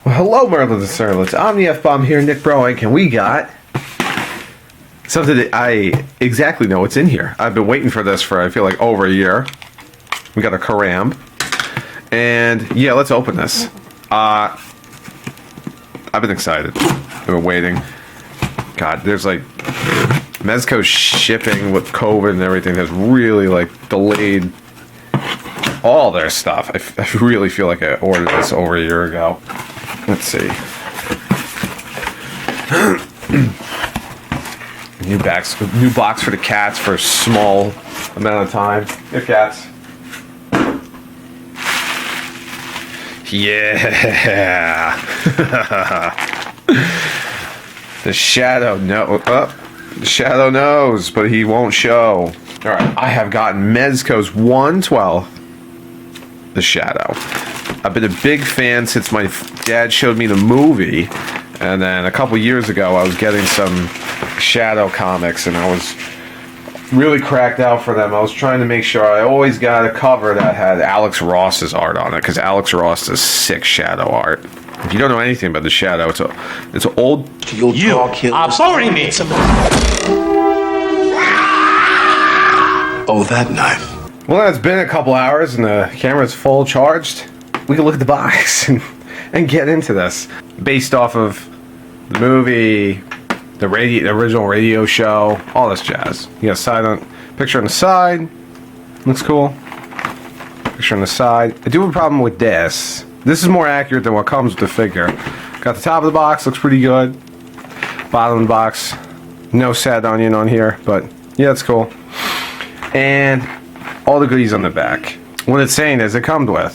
Well, hello, Merlins and Serlets. I'm the F-Bomb here, NicBroInc, and we got something that I exactly know what's in here. I've been waiting for this for, I feel like, over a year. We got a Karam. And, yeah, let's open this. I've been excited. I've been waiting. God, there's, like, Mezco shipping with COVID and everything has really, like, delayed all their stuff. I really feel like I ordered this over a year ago. Let's see. New box for the cats for a small amount of time. Here, cats. Yeah. The shadow the shadow knows, but he won't show. All right, I have gotten Mezco's 1/12. The Shadow. I've been a big fan since my dad showed me the movie, and then a couple years ago I was getting some Shadow comics and I was really cracked out for them. I was trying to make sure I always got a cover that had Alex Ross's art on it, because Alex Ross does sick Shadow art. If you don't know anything about the Shadow, it's an old... I've already made some... Oh, that knife. Well, it's been a couple hours and the camera's full charged. We can look at the box and get into this. Based off of the movie, the original radio show, all this jazz. You got a picture on the side. Looks cool. Picture on the side. I do have a problem with this. This is more accurate than what comes with the figure. Got the top of the box, looks pretty good. Bottom of the box, no sad onion on here, but yeah, it's cool. And all the goodies on the back. What it's saying is it comes with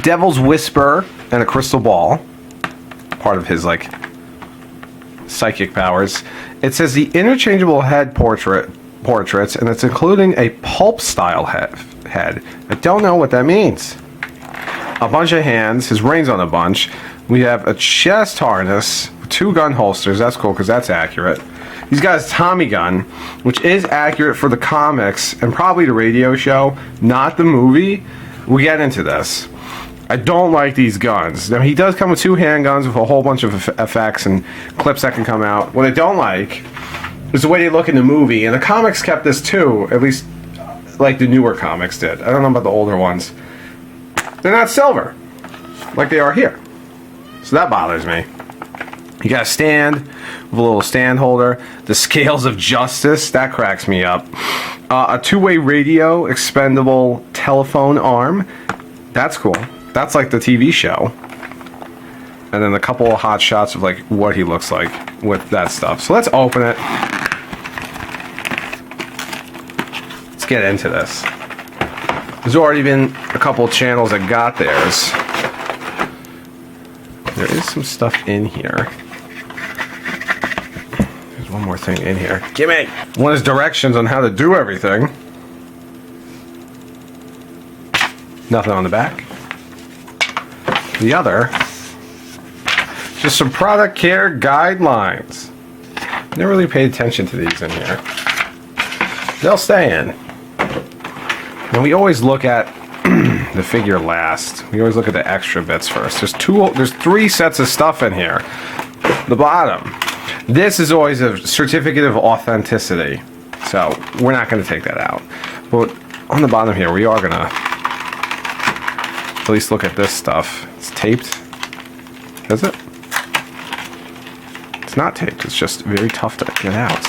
Devil's Whisper and a crystal ball. Part of his, like, psychic powers. It says the interchangeable head portraits, and it's including a pulp style head. I don't know what that means. A bunch of hands. His ring's on a bunch. We have a chest harness with 2 gun holsters. That's cool because that's accurate. He's got his Tommy gun, which is accurate for the comics and probably the radio show, not the movie. We'll get into this. I don't like these guns. Now, he does come with 2 handguns with a whole bunch of effects and clips that can come out. What I don't like is the way they look in the movie, and the comics kept this too, at least like the newer comics did. I don't know about the older ones. They're not silver, like they are here. So that bothers me. You got a stand with a little stand holder. The Scales of Justice, that cracks me up. A 2-way radio, expendable telephone arm. That's cool. That's like the TV show. And then a couple of hot shots of like what he looks like with that stuff. So let's open it. Let's get into this. There's already been a couple of channels that got theirs. There is some stuff in here. There's one more thing in here. Gimme! One is directions on how to do everything. Nothing on the back. The other, just some product care guidelines. Never really paid attention to these in here. They'll stay in. And we always look at the figure last. We always look at the extra bits first. There's 3 sets of stuff in here. The bottom. This is always a certificate of authenticity. So we're not going to take that out. But on the bottom here, we are going to at least look at this stuff. It's taped. Is it? It's not taped. It's just very tough to get out.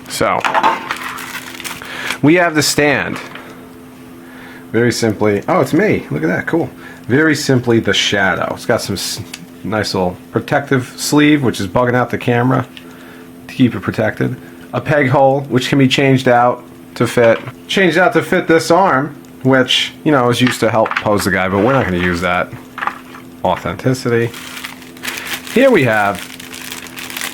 So we have the stand. Very simply, oh, it's me. Look at that, cool. Very simply, the Shadow. It's got some nice little protective sleeve, which is bugging out the camera to keep it protected. A peg hole, which can be changed out to fit. Changed out to fit this arm, which, you know, is used to help pose the guy, but we're not going to use that. Authenticity. Here we have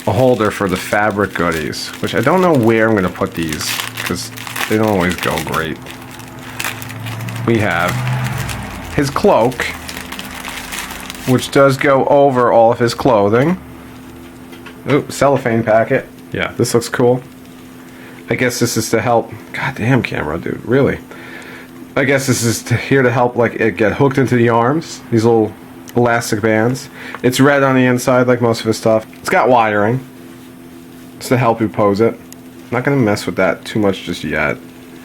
a holder for the fabric goodies, which I don't know where I'm going to put these, because they don't always go great. We have his cloak, which does go over all of his clothing. Ooh, cellophane packet. Yeah, this looks cool. I guess this is to help... Goddamn camera, dude, really. I guess this is here to help, like, it get hooked into the arms. These little elastic bands. It's red on the inside like most of his stuff. It's got wiring. It's to help you pose it. I'm not going to mess with that too much just yet.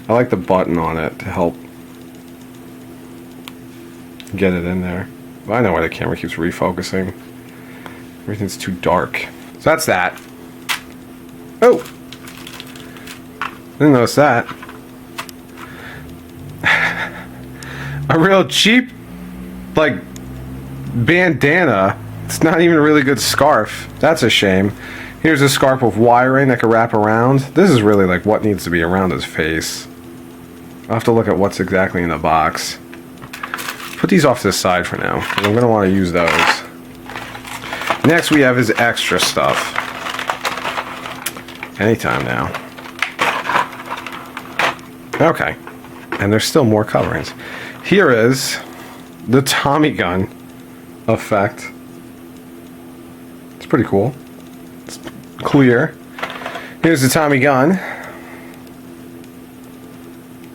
I like the button on it to help get it in there. But I know why the camera keeps refocusing. Everything's too dark. So that's that. Oh! Didn't notice that. A real cheap, like, bandana. It's not even a really good scarf. That's a shame. Here's a scarf with wiring that can wrap around. This is really like what needs to be around his face. I'll have to look at what's exactly in the box. Put these off to the side for now, because I'm going to want to use those. Next we have his extra stuff. Anytime now. Okay. And there's still more coverings. Here is the Tommy gun effect. It's pretty cool. It's clear. Here's the Tommy gun.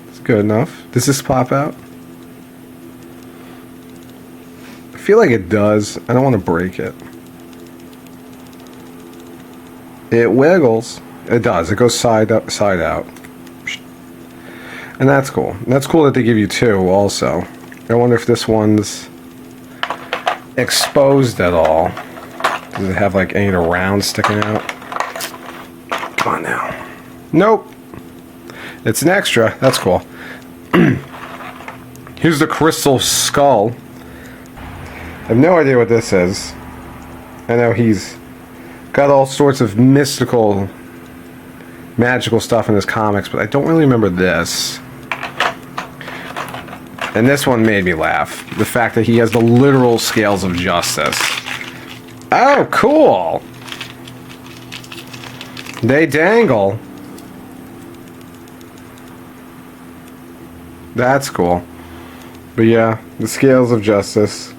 It's good enough. Does this pop out? I feel like it does. I don't want to break it. It wiggles. It does. It goes side up, side out. And that's cool. And that's cool that they give you two also. I wonder if this one's exposed at all. Does it have like any of the rounds sticking out? Come on now. Nope. It's an extra. That's cool. Here's the crystal skull. I have no idea what this is. I know he's got all sorts of mystical, magical stuff in his comics, but I don't really remember this. And this one made me laugh. The fact that he has the literal scales of justice. Oh, cool! They dangle. That's cool. But yeah, the scales of justice.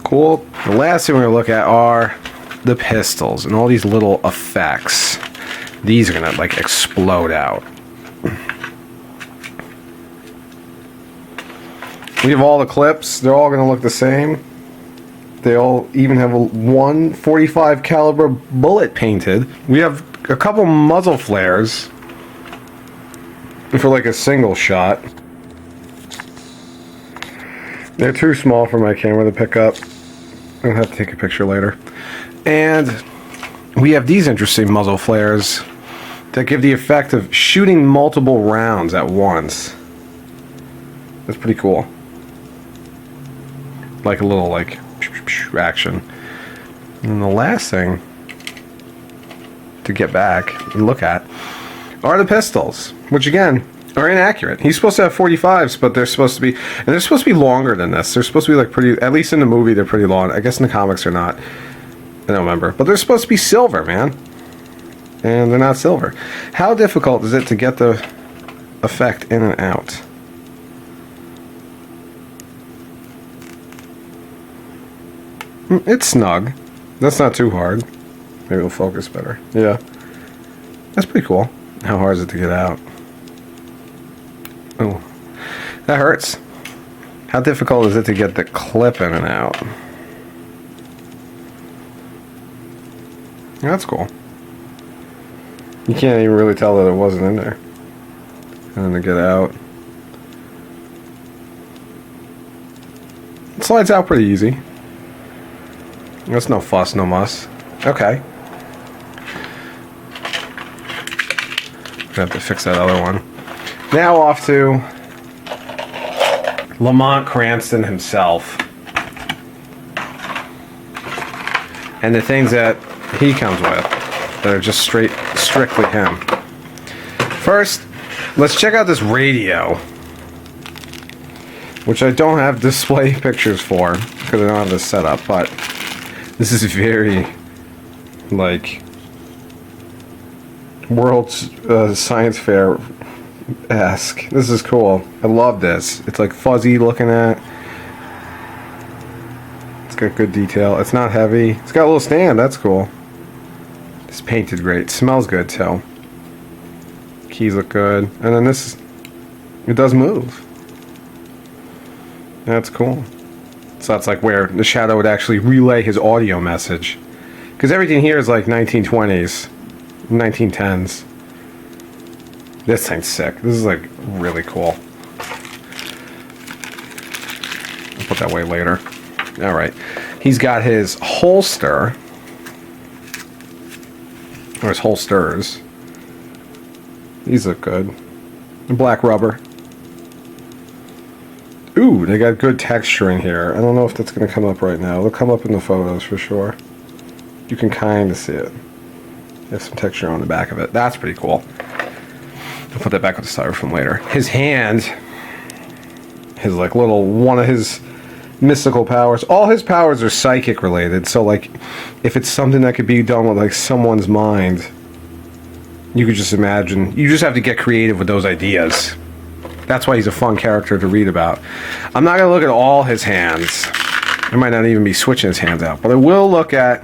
Cool. The last thing we're going to look at are the pistols and all these little effects. These are going to like explode out. We have all the clips. They're all going to look the same. They all even have a 145 caliber bullet painted. We have a couple muzzle flares for like a single shot. They're too small for my camera to pick up. I'll have to take a picture later. And we have these interesting muzzle flares that give the effect of shooting multiple rounds at once. That's pretty cool. Like a little like action. And the last thing to get back and look at are the pistols, which again are inaccurate. He's supposed to have 45s, but they're supposed to be, and they're supposed to be longer than this. They're supposed to be like pretty, at least in the movie they're pretty long. I guess in the comics they're not. I don't remember. But they're supposed to be silver, man. And they're not silver. How difficult is it to get the effect in and out? It's snug. That's not too hard. Maybe it'll focus better. Yeah. That's pretty cool. How hard is it to get out? Oh. That hurts. How difficult is it to get the clip in and out? That's cool. You can't even really tell that it wasn't in there. And then to get out. It slides out pretty easy. That's no fuss, no muss. Okay. Gonna have to fix that other one. Now off to Lamont Cranston himself. And the things that he comes with that are just strictly him. First, let's check out this radio, which I don't have display pictures for because I don't have this set up, but this is very like World Science Fair-esque. This is cool. I love this. It's like fuzzy looking at. It's got good detail. It's not heavy. It's got a little stand. That's cool. It's painted great. Smells good too. Keys look good. And then this, it does move. That's cool. So that's like where the shadow would actually relay his audio message. Because everything here is like 1920s, 1910s. This thing's sick. This is like really cool. I'll put that away later. Alright. He's got his holster. Or his holsters. These look good. Black rubber. Ooh, they got good texture in here. I don't know if that's going to come up right now. It'll come up in the photos for sure. You can kind of see it. There's some texture on the back of it. That's pretty cool. I'll put that back with the styrofoam later. His hand, his like little, one of his mystical powers. All his powers are psychic related. So like, if it's something that could be done with like someone's mind, you could just imagine. You just have to get creative with those ideas. That's why he's a fun character to read about. I'm not going to look at all his hands. I might not even be switching his hands out. But I will look at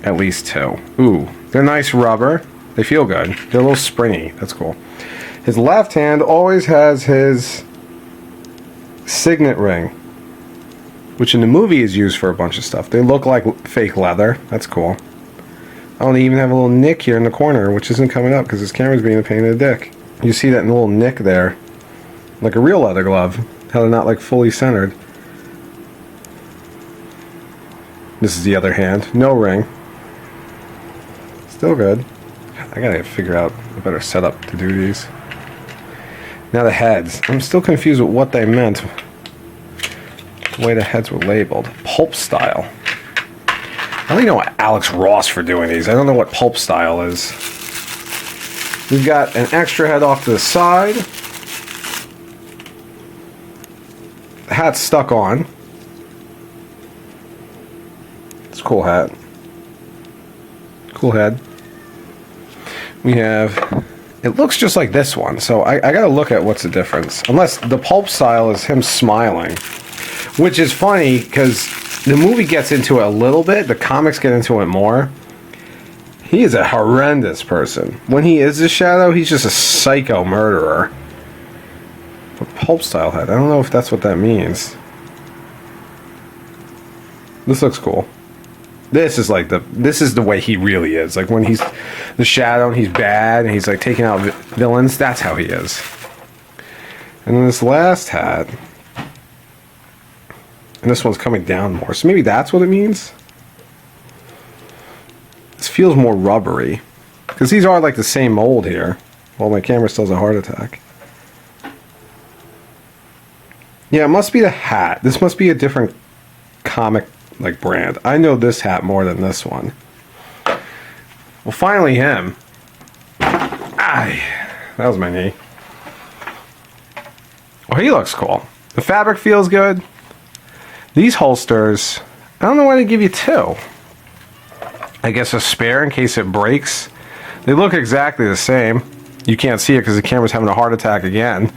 least two. Ooh, they're nice rubber. They feel good. They're a little springy. That's cool. His left hand always has his signet ring, which in the movie is used for a bunch of stuff. They look like fake leather. That's cool. Oh, they even have a little nick here in the corner, which isn't coming up because this camera's being a pain in the dick. You see that little nick there, like a real leather glove. How they're not like fully centered. This is the other hand. No ring. Still good. I gotta figure out a better setup to do these. Now the heads. I'm still confused with what they meant. The way the heads were labeled. Pulp style. I only know Alex Ross for doing these. I don't know what pulp style is. We've got an extra head off to the side. The hat's stuck on. It's a cool hat. Cool head. We have... It looks just like this one, so I gotta look at what's the difference. Unless the pulp style is him smiling. Which is funny, because the movie gets into it a little bit. The comics get into it more. He is a horrendous person. When he is the Shadow, he's just a psycho murderer. But pulp style head, I don't know if that's what that means. This looks cool. This is like this is the way he really is. Like when he's the Shadow and he's bad and he's like taking out villains, that's how he is. And then this last hat, and this one's coming down more. So maybe that's what it means? This feels more rubbery. Because these are like the same mold here. Well, my camera still has a heart attack. Yeah, it must be the hat. This must be a different comic like brand. I know this hat more than this one. Well, finally him. Ay, that was my knee. Well, he looks cool. The fabric feels good. These holsters, I don't know why they give you two. I guess a spare in case it breaks. They look exactly the same. You can't see it because the camera's having a heart attack again.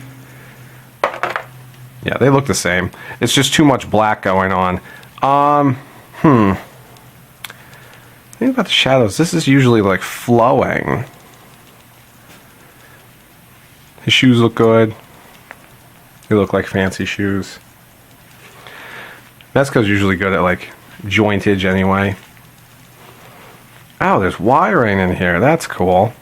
Yeah, they look the same. It's just too much black going on. Think about the shadows. This is usually like flowing. His shoes look good. They look like fancy shoes. Mezco's usually good at like jointage anyway. Oh, there's wiring in here. That's cool.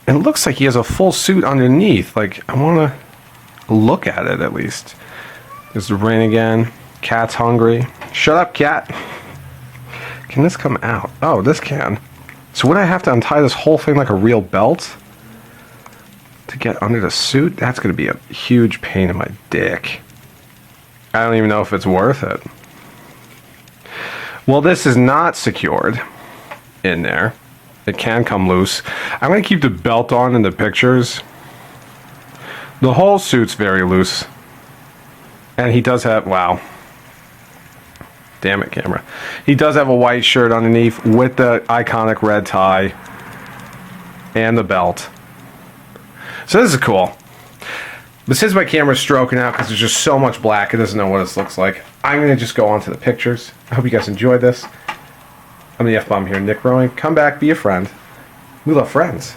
It looks like he has a full suit underneath. Like, I want to look at it at least. There's the rain again. Cat's hungry. Shut up, cat. Can this come out? Oh, this can. So would I have to untie this whole thing like a real belt to get under the suit? That's going to be a huge pain in my dick. I don't even know if it's worth it. Well, this is not secured in there. It can come loose. I'm going to keep the belt on in the pictures. The whole suit's very loose. And he does have... Wow. Damn it, camera. He does have a white shirt underneath with the iconic red tie. And the belt. So this is cool. But since my camera's stroking out because there's just so much black, it doesn't know what this looks like. I'm going to just go on to the pictures. I hope you guys enjoyed this. I'm the F-Bomb here, NicBroInc. Come back, be a friend. We love friends.